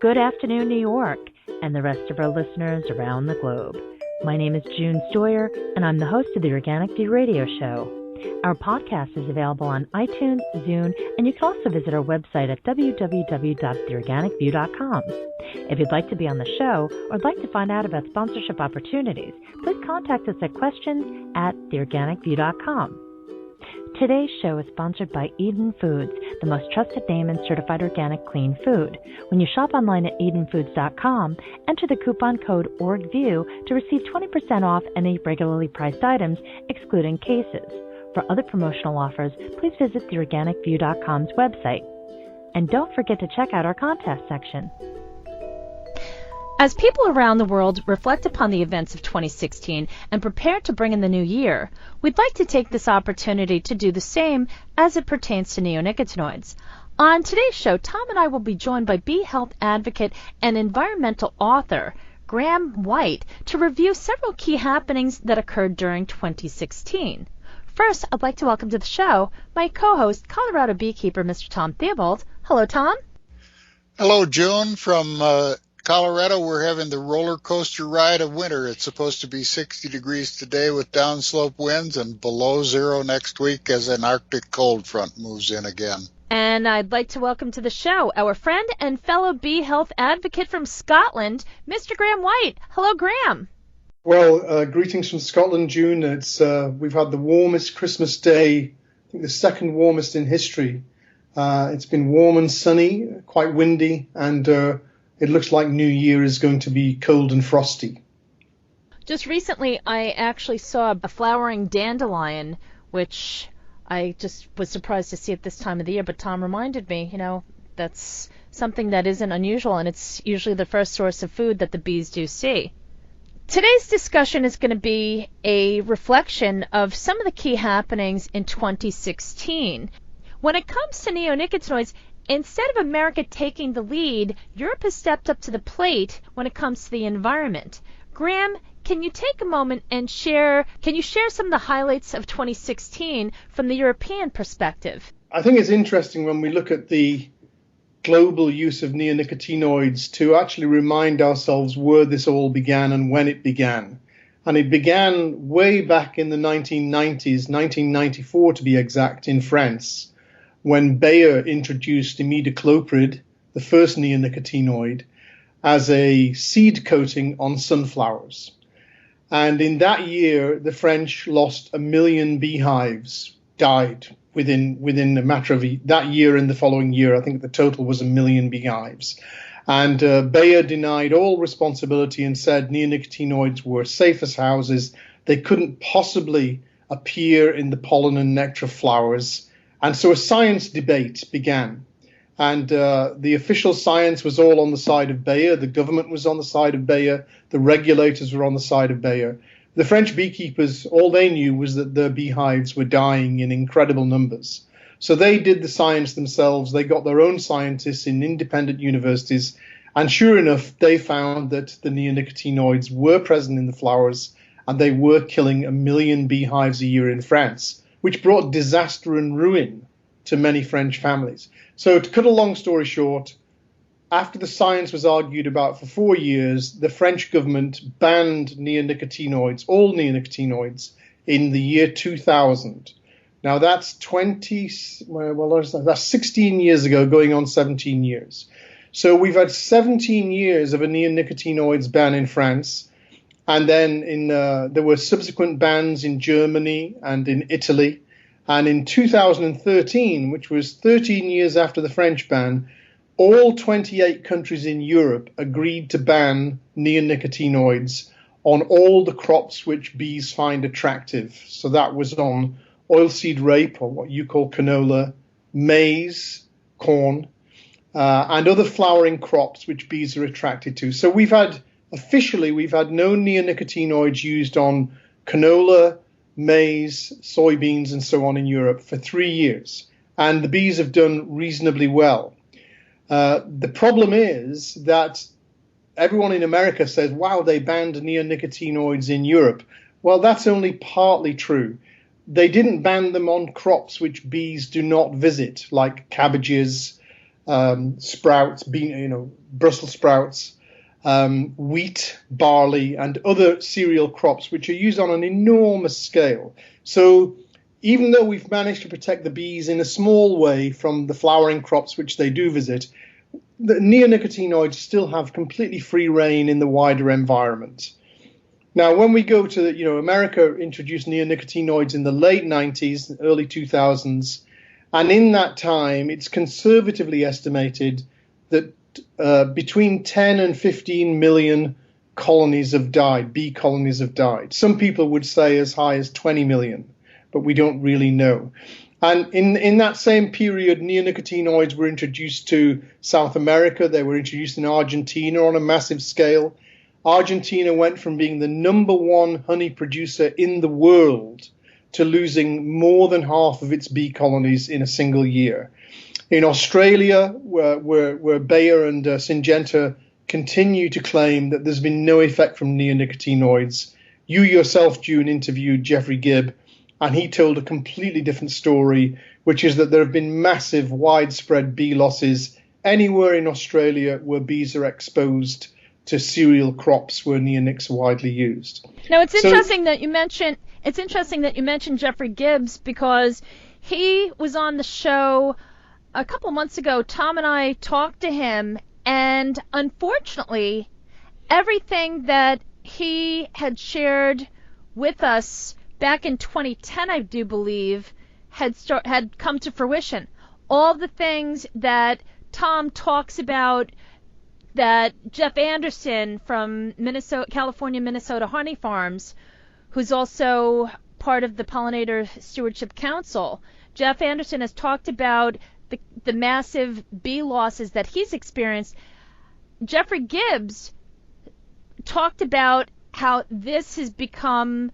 Good afternoon, New York, and the rest of our listeners around the globe. My name is June Stoyer, and I'm the host of the Organic View radio show. Our podcast is available on iTunes, Zune, and you can also visit our website at www.theorganicview.com. If you'd like to be on the show or would like to find out about sponsorship opportunities, please contact us at questions@theorganicview.com. Today's show is sponsored by Eden Foods, the most trusted name in certified organic clean food. When you shop online at edenfoods.com, enter the coupon code ORGVIEW to receive 20% off any regularly priced items, excluding cases. For other promotional offers, please visit theorganicview.com's website. And don't forget to check out our contest section. As people around the world reflect upon the events of 2016 and prepare to bring in the new year, we'd like to take this opportunity to do the same as it pertains to neonicotinoids. On today's show, Tom and I will be joined by bee health advocate and environmental author Graham White to review several key happenings that occurred during 2016. First, I'd like to welcome to the show my co-host, Colorado beekeeper, Mr. Tom Theobald. Hello, Tom. Hello, June. From Colorado, we're having the roller coaster ride of winter. It's supposed to be 60 degrees today with downslope winds and below zero next week as an Arctic cold front moves in again. And I'd like to welcome to the show our friend and fellow bee health advocate from Scotland, Mr. Graham White. Hello, Graham. Well, greetings from Scotland, June. We've had the warmest Christmas day, I think the second warmest in history. It's been warm and sunny, quite windy, and it looks like New Year is going to be cold and frosty. Just recently, I actually saw a flowering dandelion, which I just was surprised to see at this time of the year. But Tom reminded me, that's something that isn't unusual, and it's usually the first source of food that the bees do see. Today's discussion is going to be a reflection of some of the key happenings in 2016. When it comes to neonicotinoids, instead of America taking the lead, Europe has stepped up to the plate when it comes to the environment. Graham, can you take a moment and share some of the highlights of 2016 from the European perspective? I think it's interesting when we look at the global use of neonicotinoids to actually remind ourselves where this all began and when it began. And it began way back in the 1990s, 1994 to be exact, in France, when Bayer introduced imidacloprid, the first neonicotinoid, as a seed coating on sunflowers. And in that year, the French lost 1 million beehives, died within a matter of that year and the following year. I think the total was 1 million beehives. And Bayer denied all responsibility and said neonicotinoids were safe as houses. They couldn't possibly appear in the pollen and nectar of flowers. And so a science debate began. And the official science was all on the side of Bayer. The government was on the side of Bayer. The regulators were on the side of Bayer. The French beekeepers, all they knew was that their beehives were dying in incredible numbers. So they did the science themselves. They got their own scientists in independent universities. And sure enough, they found that the neonicotinoids were present in the flowers and they were killing 1 million beehives a year in France, which brought disaster and ruin to many French families. So to cut a long story short, after the science was argued about for 4 years, the French government banned neonicotinoids, all neonicotinoids, in the year 2000. Now that's 16 years ago, going on 17 years. So we've had 17 years of a neonicotinoids ban in France. And then there were subsequent bans in Germany and in Italy. And in 2013, which was 13 years after the French ban, all 28 countries in Europe agreed to ban neonicotinoids on all the crops which bees find attractive. So that was on oilseed rape, or what you call canola, maize, corn, and other flowering crops which bees are attracted to. So officially we've had no neonicotinoids used on canola, maize, soybeans, and so on in Europe for 3 years. And the bees have done reasonably well. The problem is that everyone in America says, wow, they banned neonicotinoids in Europe. Well, that's only partly true. They didn't ban them on crops which bees do not visit, like cabbages, sprouts, Brussels sprouts, wheat, barley, and other cereal crops, which are used on an enormous scale. So even though we've managed to protect the bees in a small way from the flowering crops which they do visit, the neonicotinoids still have completely free reign in the wider environment. Now, when we go to, America introduced neonicotinoids in the late 90s, early 2000s, and in that time, it's conservatively estimated that between 10 and 15 million colonies have died, bee colonies have died. Some people would say as high as 20 million, but we don't really know. And in that same period, neonicotinoids were introduced to South America. They were introduced in Argentina on a massive scale. Argentina went from being the #1 honey producer in the world to losing more than half of its bee colonies in a single year. In Australia, where Bayer and Syngenta continue to claim that there's been no effect from neonicotinoids, you yourself, June, interviewed Jeffrey Gibb, and he told a completely different story, which is that there have been massive, widespread bee losses anywhere in Australia where bees are exposed to cereal crops where neonics are widely used. Now, it's interesting that you mentioned Jeffrey Gibbs, because he was on the show a couple months ago. Tom and I talked to him, and unfortunately, everything that he had shared with us back in 2010, I do believe, had come to fruition. All the things that Tom talks about, that Jeff Anderson from California, Minnesota Honey Farms, who's also part of the Pollinator Stewardship Council, Jeff Anderson has talked about the massive bee losses that he's experienced. Jeffrey Gibbs talked about how this has become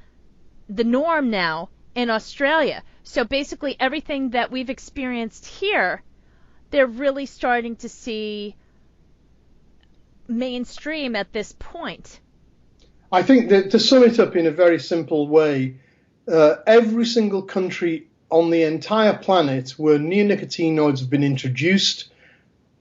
the norm now in Australia. So basically everything that we've experienced here, they're really starting to see mainstream at this point. I think that, to sum it up in a very simple way, every single country on the entire planet where neonicotinoids have been introduced,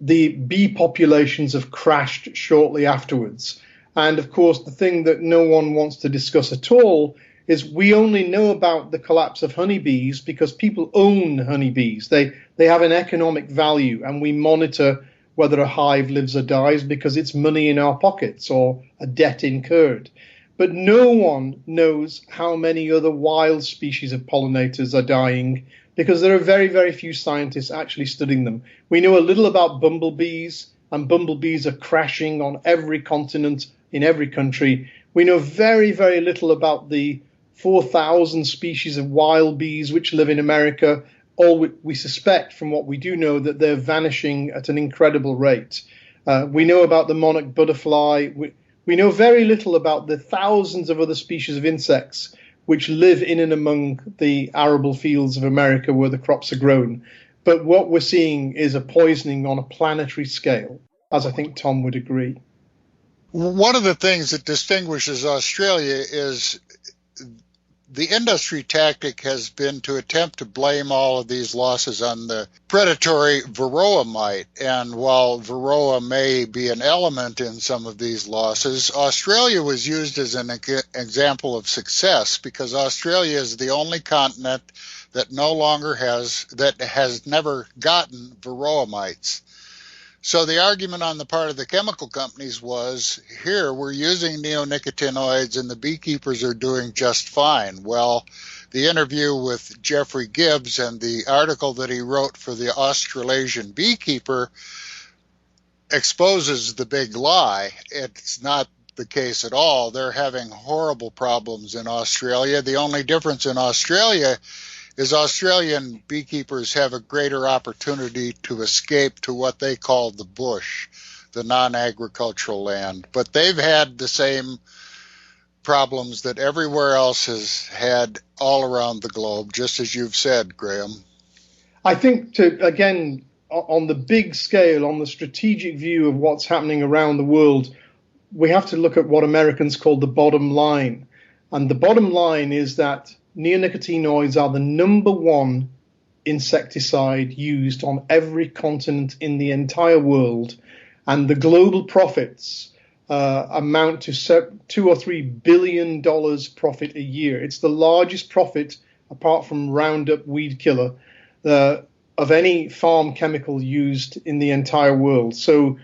the bee populations have crashed shortly afterwards. And of course, the thing that no one wants to discuss at all is we only know about the collapse of honeybees because people own honeybees. They have an economic value, and we monitor whether a hive lives or dies because it's money in our pockets or a debt incurred. But no one knows how many other wild species of pollinators are dying because there are very, very few scientists actually studying them. We know a little about bumblebees, and bumblebees are crashing on every continent in every country. We know very, very little about the 4,000 species of wild bees which live in America. All we suspect from what we do know that they're vanishing at an incredible rate. We know about the monarch butterfly. We know very little about the thousands of other species of insects which live in and among the arable fields of America where the crops are grown. But what we're seeing is a poisoning on a planetary scale, as I think Tom would agree. One of the things that distinguishes Australia is the industry tactic has been to attempt to blame all of these losses on the predatory varroa mite. And while varroa may be an element in some of these losses, Australia was used as an example of success because Australia is the only continent that has never gotten varroa mites. So the argument on the part of the chemical companies was, here, we're using neonicotinoids and the beekeepers are doing just fine. Well, the interview with Jeffrey Gibbs and the article that he wrote for the Australasian Beekeeper exposes the big lie. It's not the case at all. They're having horrible problems in Australia. The only difference in Australia is Australian beekeepers have a greater opportunity to escape to what they call the bush, the non-agricultural land. But they've had the same problems that everywhere else has had all around the globe, just as you've said, Graham. I think, again, on the big scale, on the strategic view of what's happening around the world, we have to look at what Americans call the bottom line. And the bottom line is that neonicotinoids are the #1 insecticide used on every continent in the entire world, and the global profits amount to $2 or $3 billion profit a year. It's the largest profit, apart from Roundup weed killer, of any farm chemical used in the entire world. So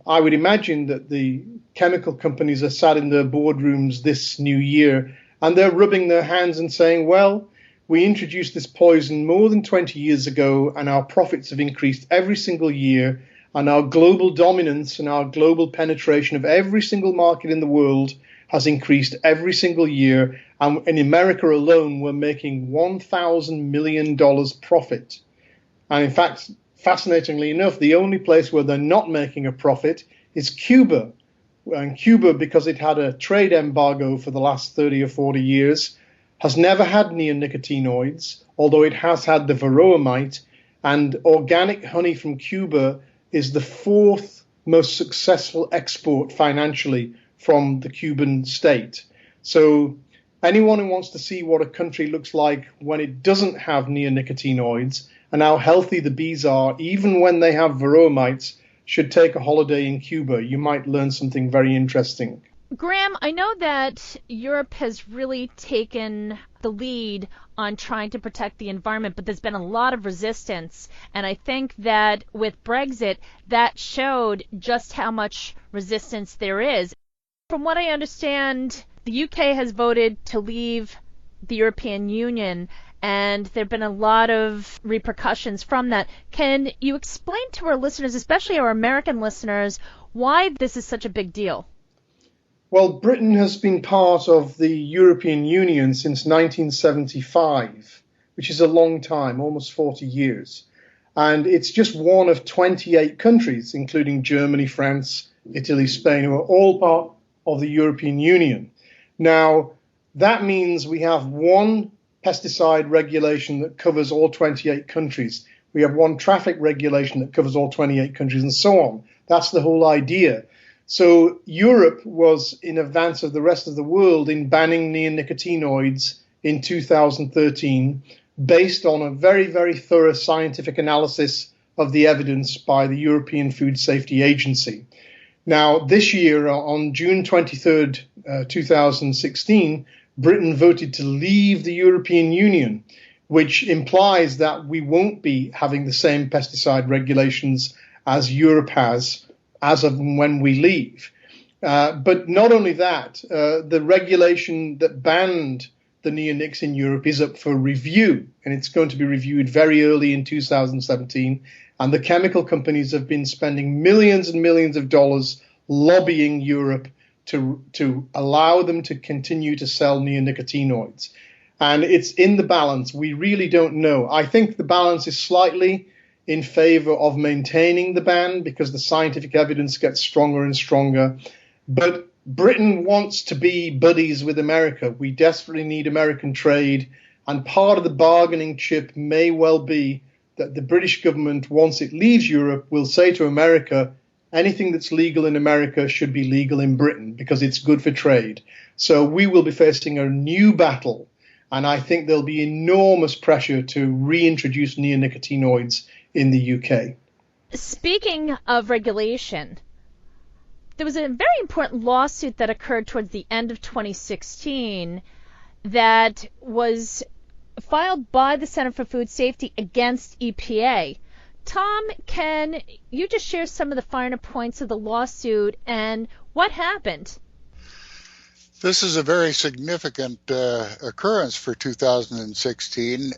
I would imagine that the chemical companies are sat in their boardrooms this new year and they're rubbing their hands and saying, well, we introduced this poison more than 20 years ago and our profits have increased every single year, and our global dominance and our global penetration of every single market in the world has increased every single year. And in America alone, we're making $1,000 million profit. And in fact, fascinatingly enough, the only place where they're not making a profit is Cuba. And Cuba, because it had a trade embargo for the last 30 or 40 years, has never had neonicotinoids, although it has had the varroa mite. And organic honey from Cuba is the fourth most successful export financially from the Cuban state. So anyone who wants to see what a country looks like when it doesn't have neonicotinoids and how healthy the bees are, even when they have varroa mites, should take a holiday in Cuba. You might learn something very interesting. Graham, I know that Europe has really taken the lead on trying to protect the environment, but there's been a lot of resistance. And I think that with Brexit, that showed just how much resistance there is. From what I understand, the UK has voted to leave the European Union, and there have been a lot of repercussions from that. Can you explain to our listeners, especially our American listeners, why this is such a big deal? Well, Britain has been part of the European Union since 1975, which is a long time, almost 40 years. And it's just one of 28 countries, including Germany, France, Italy, Spain, who are all part of the European Union. Now, that means we have one pesticide regulation that covers all 28 countries. We have one traffic regulation that covers all 28 countries, and so on. That's the whole idea. So Europe was in advance of the rest of the world in banning neonicotinoids in 2013, based on a very, very thorough scientific analysis of the evidence by the European Food Safety Agency. Now, this year, on June 23rd, 2016, Britain voted to leave the European Union, which implies that we won't be having the same pesticide regulations as Europe has as of when we leave. But not only that, the regulation that banned the neonics in Europe is up for review, and it's going to be reviewed very early in 2017. And the chemical companies have been spending millions and millions of dollars lobbying Europe to allow them to continue to sell neonicotinoids. And it's in the balance. We really don't know. I think the balance is slightly in favor of maintaining the ban because the scientific evidence gets stronger and stronger. But Britain wants to be buddies with America. We desperately need American trade. And part of the bargaining chip may well be that the British government, once it leaves Europe, will say to America, anything that's legal in America should be legal in Britain because it's good for trade. So we will be facing a new battle. And I think there'll be enormous pressure to reintroduce neonicotinoids in the UK. Speaking of regulation, there was a very important lawsuit that occurred towards the end of 2016 that was filed by the Center for Food Safety against EPA. Tom, can you just share some of the finer points of the lawsuit and what happened? This is a very significant occurrence for 2016.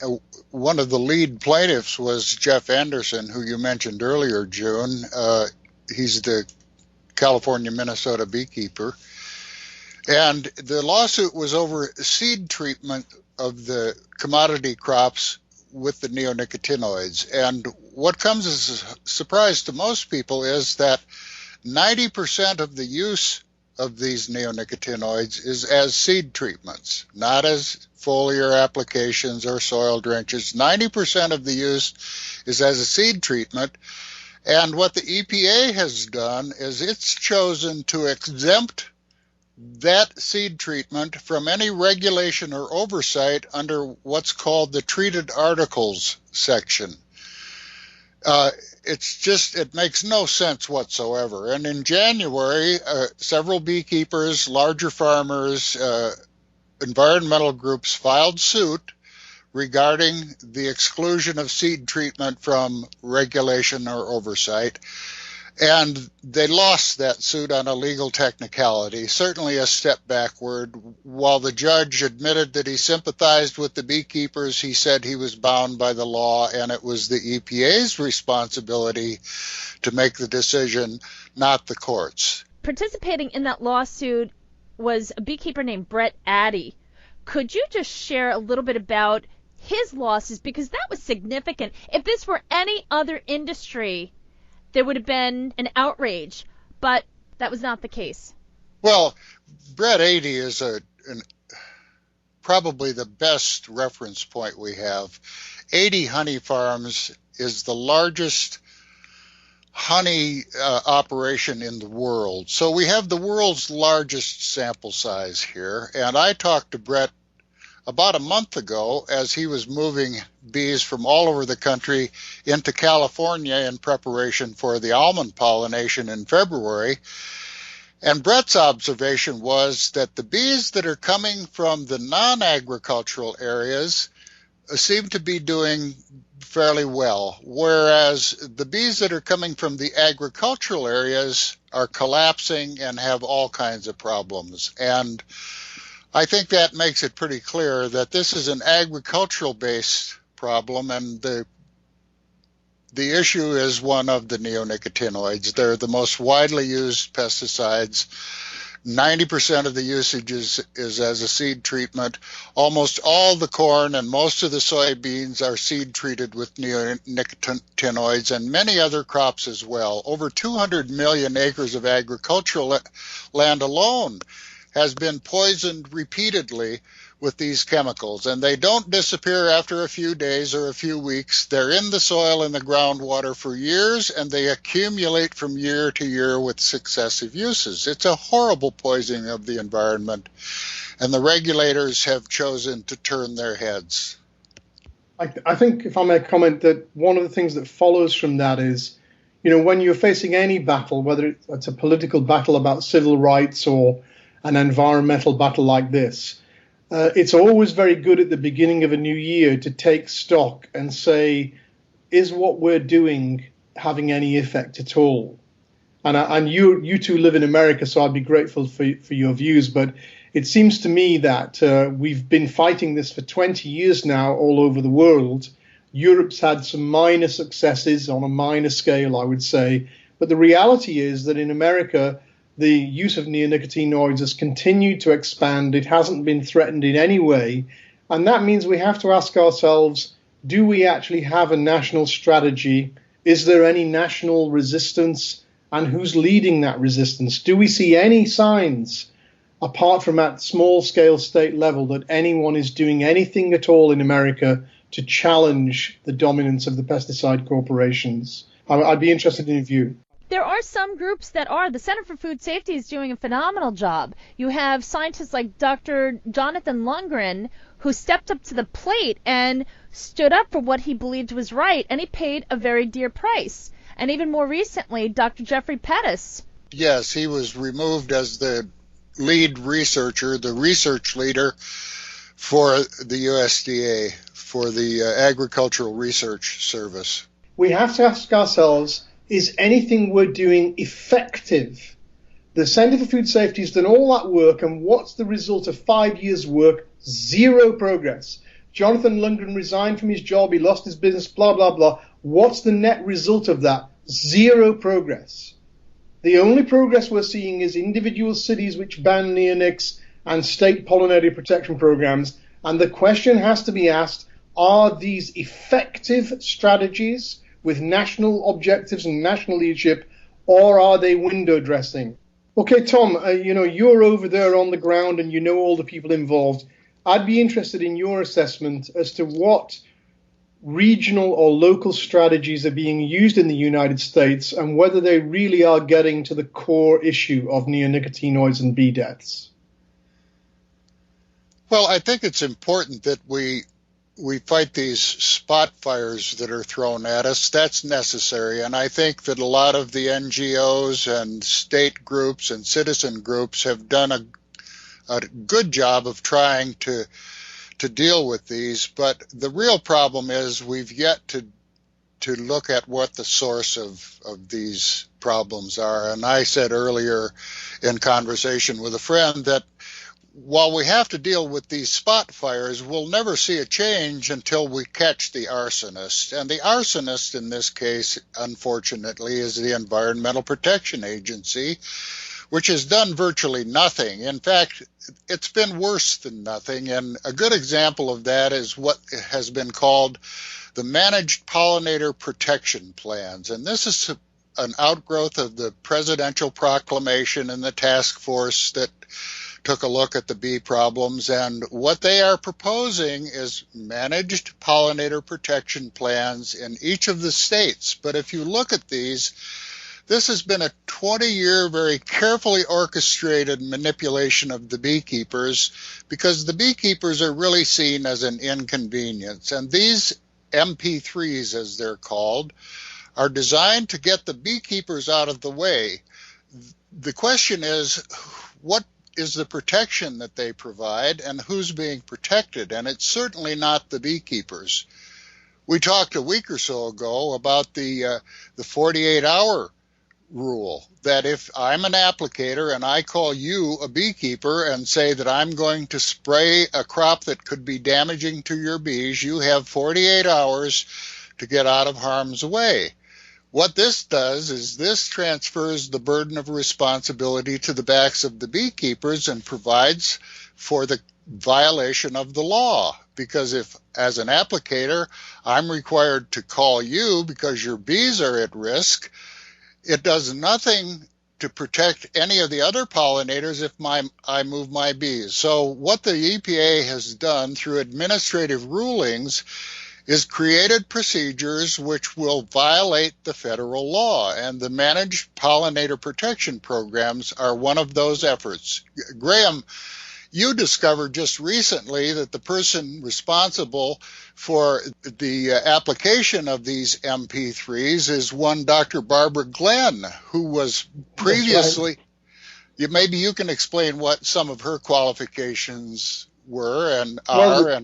One of the lead plaintiffs was Jeff Anderson, who you mentioned earlier, June. He's the California-Minnesota beekeeper. And the lawsuit was over seed treatment of the commodity crops with the neonicotinoids. And what comes as a surprise to most people is that 90% of the use of these neonicotinoids is as seed treatments, not as foliar applications or soil drenches. 90% of the use is as a seed treatment. And what the EPA has done is it's chosen to exempt that seed treatment from any regulation or oversight under what's called the treated articles section. It makes no sense whatsoever. And in January, several beekeepers, larger farmers, environmental groups filed suit regarding the exclusion of seed treatment from regulation or oversight. And they lost that suit on a legal technicality, certainly a step backward. While the judge admitted that he sympathized with the beekeepers, he said he was bound by the law and it was the EPA's responsibility to make the decision, not the courts. Participating in that lawsuit was a beekeeper named Brett Addy. Could you just share a little bit about his losses? Because that was significant. If this were any other industry, there would have been an outrage, but that was not the case. Well, Brett Addy is probably the best reference point we have. Addy Honey Farms is the largest honey operation in the world. So we have the world's largest sample size here. And I talked to Brett about a month ago as he was moving bees from all over the country into California in preparation for the almond pollination in February. And Brett's observation was that the bees that are coming from the non-agricultural areas seem to be doing fairly well, whereas the bees that are coming from the agricultural areas are collapsing and have all kinds of problems. And I think that makes it pretty clear that this is an agricultural-based problem, and the issue is one of the neonicotinoids. They're the most widely used pesticides. 90% of the usage is as a seed treatment. Almost all the corn and most of the soybeans are seed treated with neonicotinoids, and many other crops as well. Over 200 million acres of agricultural land alone has been poisoned repeatedly with these chemicals, and they don't disappear after a few days or a few weeks. They're in the soil and the groundwater for years, and they accumulate from year to year with successive uses. It's a horrible poisoning of the environment, and the regulators have chosen to turn their heads. I think, if I may comment, that one of the things that follows from that is, when you're facing any battle, whether it's a political battle about civil rights or an environmental battle like this, it's always very good at the beginning of a new year to take stock and say, is what we're doing having any effect at all? And you two live in America, so I'd be grateful for your views. But it seems to me that we've been fighting this for 20 years now all over the world. Europe's had some minor successes on a minor scale, I would say. But the reality is that in America, the use of neonicotinoids has continued to expand. It hasn't been threatened in any way. And that means we have to ask ourselves, do we actually have a national strategy? Is there any national resistance? And who's leading that resistance? Do we see any signs, apart from at small-scale state level, that anyone is doing anything at all in America to challenge the dominance of the pesticide corporations? I'd be interested in your view. There are some groups that are. The Center for Food Safety is doing a phenomenal job. You have scientists like Dr. Jonathan Lundgren, who stepped up to the plate and stood up for what he believed was right, and he paid a very dear price. And even more recently, Dr. Jeffrey Pettis. Yes, he was removed as the lead researcher, the research leader for the USDA, for the Agricultural Research Service. We have to ask ourselves, is anything we're doing effective? The Center for Food Safety has done all that work, and what's the result of 5 years' work? Zero progress. Jonathan Lundgren resigned from his job, he lost his business, blah, blah, blah. What's the net result of that? Zero progress. The only progress we're seeing is individual cities which ban neonics and state pollinator protection programs. And the question has to be asked, are these effective strategies with national objectives and national leadership, or are they window dressing? Okay, Tom, you're over there on the ground and you know all the people involved. I'd be interested in your assessment as to what regional or local strategies are being used in the United States and whether they really are getting to the core issue of neonicotinoids and bee deaths? Well, I think it's important that we fight these spot fires that are thrown at us. That's necessary. And I think that a lot of the NGOs and state groups and citizen groups have done a good job of trying to deal with these. But the real problem is we've yet to look at what the source of these problems are. And I said earlier in conversation with a friend that while we have to deal with these spot fires, we'll never see a change until we catch the arsonist. And the arsonist in this case, unfortunately, is the Environmental Protection Agency, which has done virtually nothing. In fact, it's been worse than nothing. And a good example of that is what has been called the Managed Pollinator Protection Plans. And this is an outgrowth of the presidential proclamation and the task force that took a look at the bee problems, and what they are proposing is managed pollinator protection plans in each of the states. But if you look at these, this has been a 20-year, very carefully orchestrated manipulation of the beekeepers, because the beekeepers are really seen as an inconvenience. And these MP3s, as they're called, are designed to get the beekeepers out of the way. The question is, what is the protection that they provide and who's being protected? And it's certainly not the beekeepers. We talked a week or so ago about the 48-hour rule, that if I'm an applicator and I call you a beekeeper and say that I'm going to spray a crop that could be damaging to your bees, you have 48 hours to get out of harm's way. What this does is this transfers the burden of responsibility to the backs of the beekeepers and provides for the violation of the law. Because if, as an applicator, I'm required to call you because your bees are at risk, it does nothing to protect any of the other pollinators if I move my bees. So what the EPA has done through administrative rulings is created procedures which will violate the federal law, and the managed pollinator protection programs are one of those efforts. Graham, you discovered just recently that the person responsible for the application of these MP3s is one Dr. Barbara Glenn, who was previously, maybe you can explain what some of her qualifications were and are.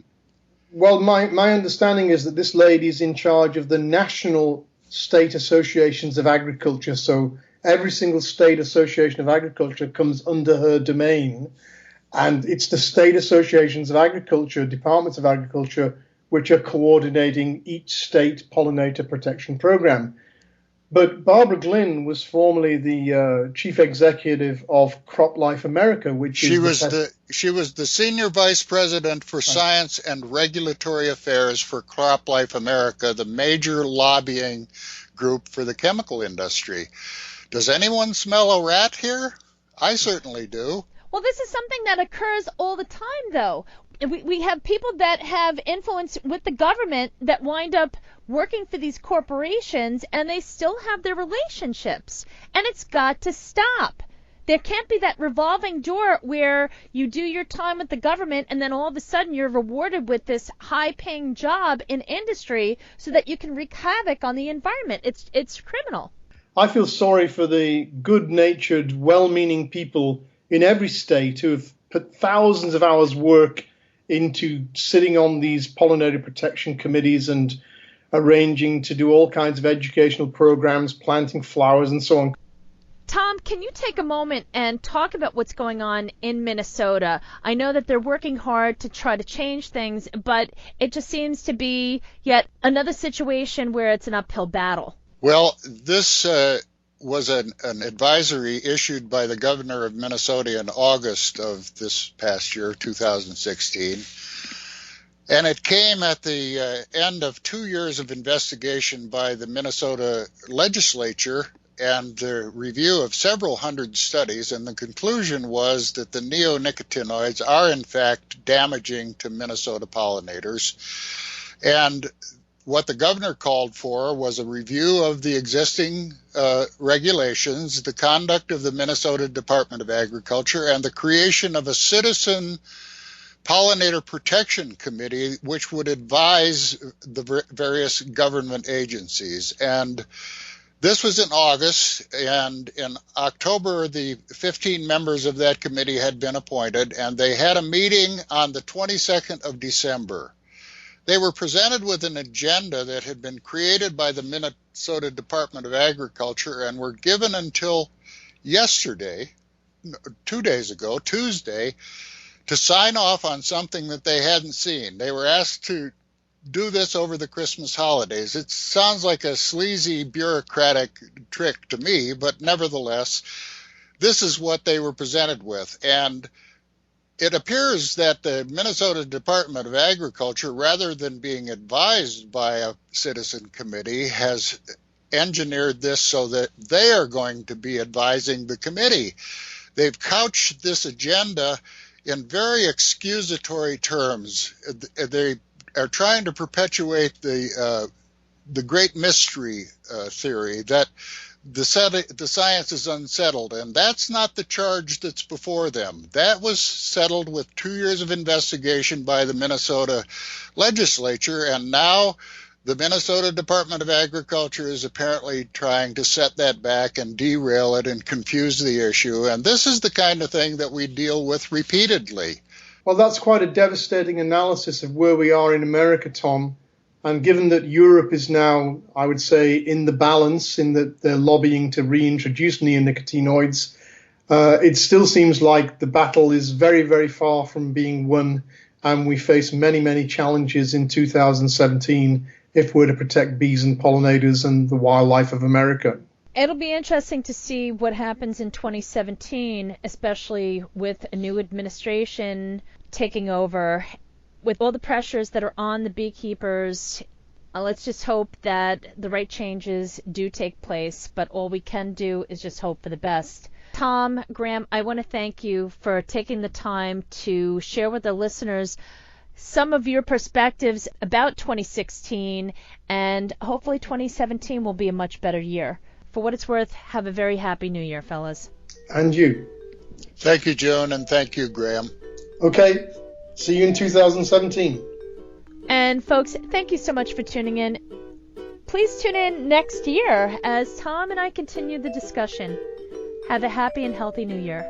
Well, my understanding is that this lady is in charge of the national state associations of agriculture. So every single state association of agriculture comes under her domain. And it's the state associations of agriculture, departments of agriculture, which are coordinating each state pollinator protection program. But Barbara Glynn was formerly the chief executive of CropLife America, which she was the senior vice president for science and regulatory affairs for CropLife America, the major lobbying group for the chemical industry. Does anyone smell a rat here? I certainly do. Well, this is something that occurs all the time, though. We have people that have influence with the government that wind up working for these corporations, and they still have their relationships. And it's got to stop. There can't be that revolving door where you do your time with the government and then all of a sudden you're rewarded with this high-paying job in industry so that you can wreak havoc on the environment. It's criminal. I feel sorry for the good-natured, well-meaning people in every state who have put thousands of hours work into sitting on these pollinator protection committees and arranging to do all kinds of educational programs, planting flowers and so on. Tom, can you take a moment and talk about what's going on in Minnesota? I know that they're working hard to try to change things, but it just seems to be yet another situation where it's an uphill battle. Well, this was an advisory issued by the governor of Minnesota in August of this past year, 2016. And it came at the end of 2 years of investigation by the Minnesota legislature and the review of several hundred studies. And the conclusion was that the neonicotinoids are, in fact, damaging to Minnesota pollinators. And what the governor called for was a review of the existing regulations, the conduct of the Minnesota Department of Agriculture, and the creation of a citizen pollinator protection committee, which would advise the various government agencies. And this was in August, and in October, the 15 members of that committee had been appointed, and they had a meeting on the 22nd of December. They were presented with an agenda that had been created by the Minnesota Department of Agriculture and were given until yesterday, 2 days ago, Tuesday, to sign off on something that they hadn't seen. They were asked to do this over the Christmas holidays. It sounds like a sleazy bureaucratic trick to me, but nevertheless, this is what they were presented with. And it appears that the Minnesota Department of Agriculture, rather than being advised by a citizen committee, has engineered this so that they are going to be advising the committee. They've couched this agenda in very excusatory terms. They are trying to perpetuate the great mystery theory that the science is unsettled, and that's not the charge that's before them. That was settled with 2 years of investigation by the Minnesota legislature, and now the Minnesota Department of Agriculture is apparently trying to set that back and derail it and confuse the issue, and this is the kind of thing that we deal with repeatedly. Well, that's quite a devastating analysis of where we are in America, Tom. And given that Europe is now, I would say, in the balance, in that they're lobbying to reintroduce neonicotinoids, it still seems like the battle is very, very far from being won, and we face many, many challenges in 2017 if we're to protect bees and pollinators and the wildlife of America. It'll be interesting to see what happens in 2017, especially with a new administration taking over. With all the pressures that are on the beekeepers, let's just hope that the right changes do take place, but all we can do is just hope for the best. Tom, Graham, I want to thank you for taking the time to share with the listeners some of your perspectives about 2016, and hopefully 2017 will be a much better year. For what it's worth, have a very happy New Year, fellas. And you. Thank you, Joan, and thank you, Graham. Okay. See you in 2017. And folks, thank you so much for tuning in. Please tune in next year as Tom and I continue the discussion. Have a happy and healthy New Year.